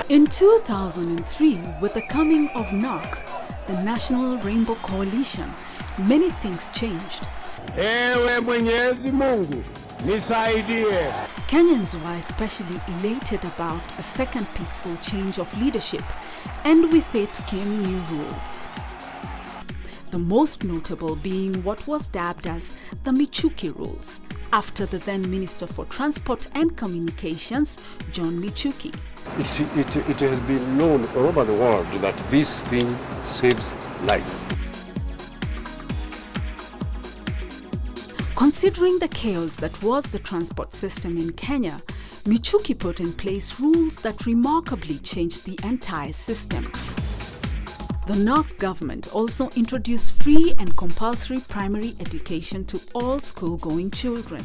In 2003, with the coming of NARC, the National Rainbow Coalition, many things changed. Ewe Mwenyezi Mungu, nisaidie. Kenyans were especially elated about a second peaceful change of leadership, and with it came new rules. The most notable being what was dubbed as the Mcsk rules, after the then Minister for Transport and Communications, John Mcsk. It has been known all over the world that this thing saves life. Considering the chaos that was the transport system in Kenya, Mcsk put in place rules that remarkably changed the entire system. The NARC government also introduced free and compulsory primary education to all school-going children.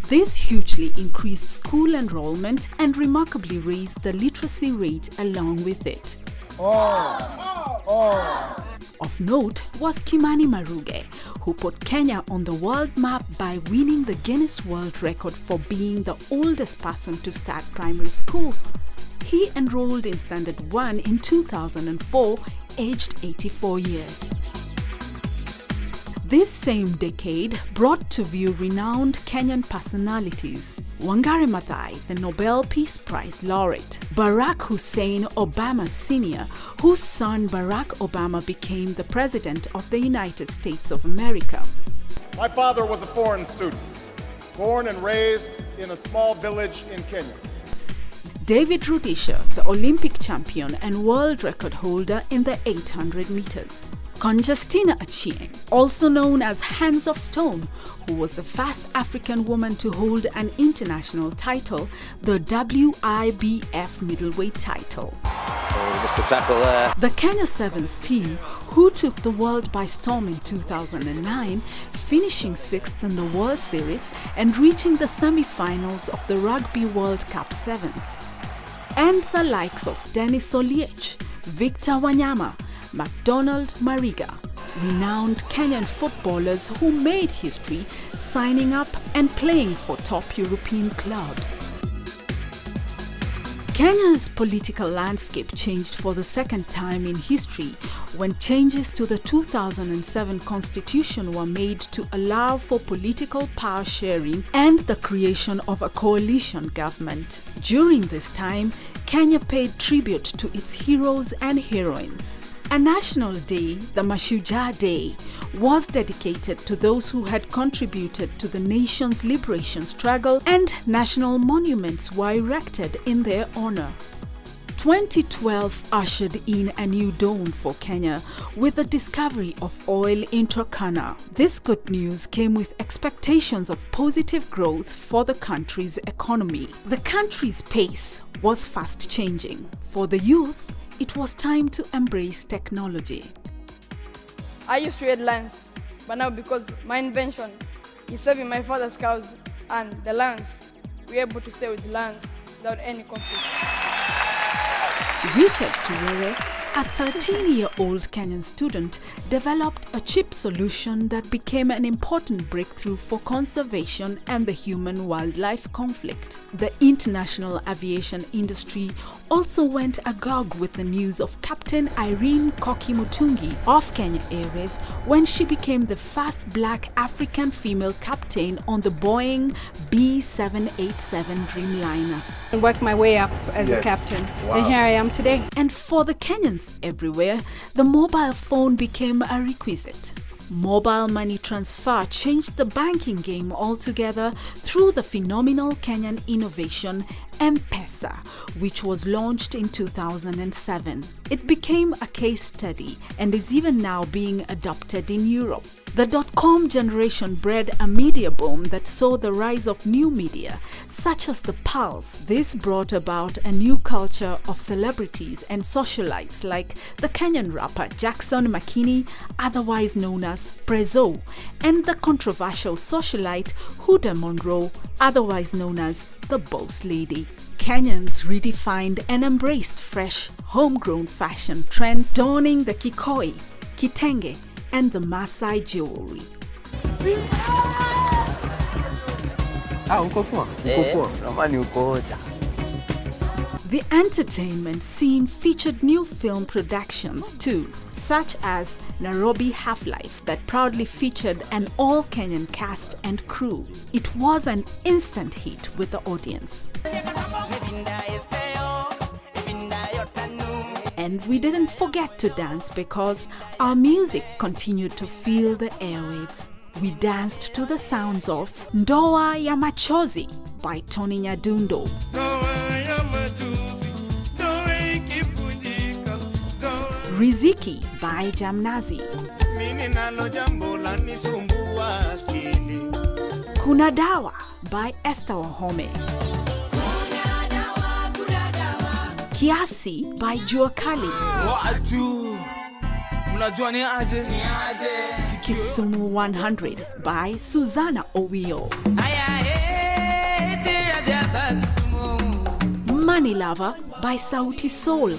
This hugely increased school enrollment and remarkably raised the literacy rate along with it. Of note was Kimani Maruge, who put Kenya on the world map by winning the Guinness World Record for being the oldest person to start primary school. He enrolled in Standard 1 in 2004, aged 84 years. This same decade brought to view renowned Kenyan personalities. Wangari Maathai, the Nobel Peace Prize laureate. Barack Hussein Obama Sr., whose son Barack Obama became the President of the United States of America. My father was a foreign student, born and raised in a small village in Kenya. David Rudisha, the Olympic champion and world record holder in the 800 meters. Conjestina Achieng, also known as Hands of Stone, who was the first African woman to hold an international title, the WIBF middleweight title. Mr. Tackle there. The Kenya Sevens team, who took the world by storm in 2009, finishing 6th in the World Series and reaching the semi-finals of the Rugby World Cup Sevens. And the likes of Dennis Oliech, Victor Wanyama, McDonald Mariga, renowned Kenyan footballers who made history signing up and playing for top European clubs. Kenya's political landscape changed for the second time in history when changes to the 2007 constitution were made to allow for political power sharing and the creation of a coalition government. During this time, Kenya paid tribute to its heroes and heroines. A national day, the Mashujaa Day, was dedicated to those who had contributed to the nation's liberation struggle, and national monuments were erected in their honor. 2012 ushered in a new dawn for Kenya with the discovery of oil in Turkana. This good news came with expectations of positive growth for the country's economy. The country's pace was fast changing. For the youth, it was time to embrace technology. I used to hate lions, but now because my invention is saving my father's cows and the lions, we're able to stay with the lions without any conflict. Richard Tuwere, a 13-year-old Kenyan student, developed a chip solution that became an important breakthrough for conservation and the human-wildlife conflict. The international aviation industry also went agog with the news of Captain Irene Koki Mutungi of Kenya Airways when she became the first black African female captain on the Boeing B787 Dreamliner. I worked my way up as a captain, and here I am today. And for the Kenyans everywhere, the mobile phone became a requisite. Mobile money transfer changed the banking game altogether through the phenomenal Kenyan innovation M-Pesa, which was launched in 2007. It became a case study and is even now being adopted in Europe. The dot-com generation bred a media boom that saw the rise of new media, such as the Pulse. This brought about a new culture of celebrities and socialites like the Kenyan rapper Jackson Makini, otherwise known as Prezzo, and the controversial socialite Huda Monroe, otherwise known as the Boss Lady. Kenyans redefined and embraced fresh, homegrown fashion trends, donning the Kikoi, Kitenge, and the Maasai jewelry. The entertainment scene featured new film productions too, such as Nairobi Half-Life that proudly featured an all-Kenyan cast and crew. It was an instant hit with the audience. And we didn't forget to dance because our music continued to fill the airwaves. We danced to the sounds of Ndoa ya Machozi by Tony Nyadundo, Riziki by Jamnazi, Kuna Dawa by Esther Wahome, Kiasi by Jua Kali, Kisumu 100 by Susanna Owio, Money Lover by Sauti Sol,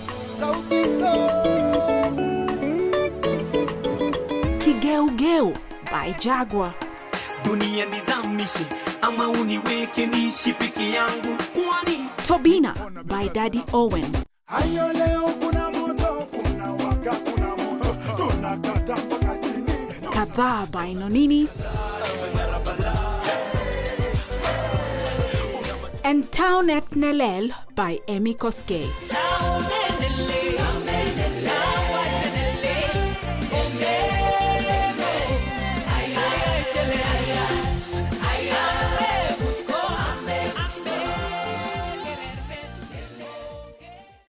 Kigeugeu by Jaguar, Tobina by Daddy Owen, Kadhaa by Nonini, and Town at Nelel by Mcsk.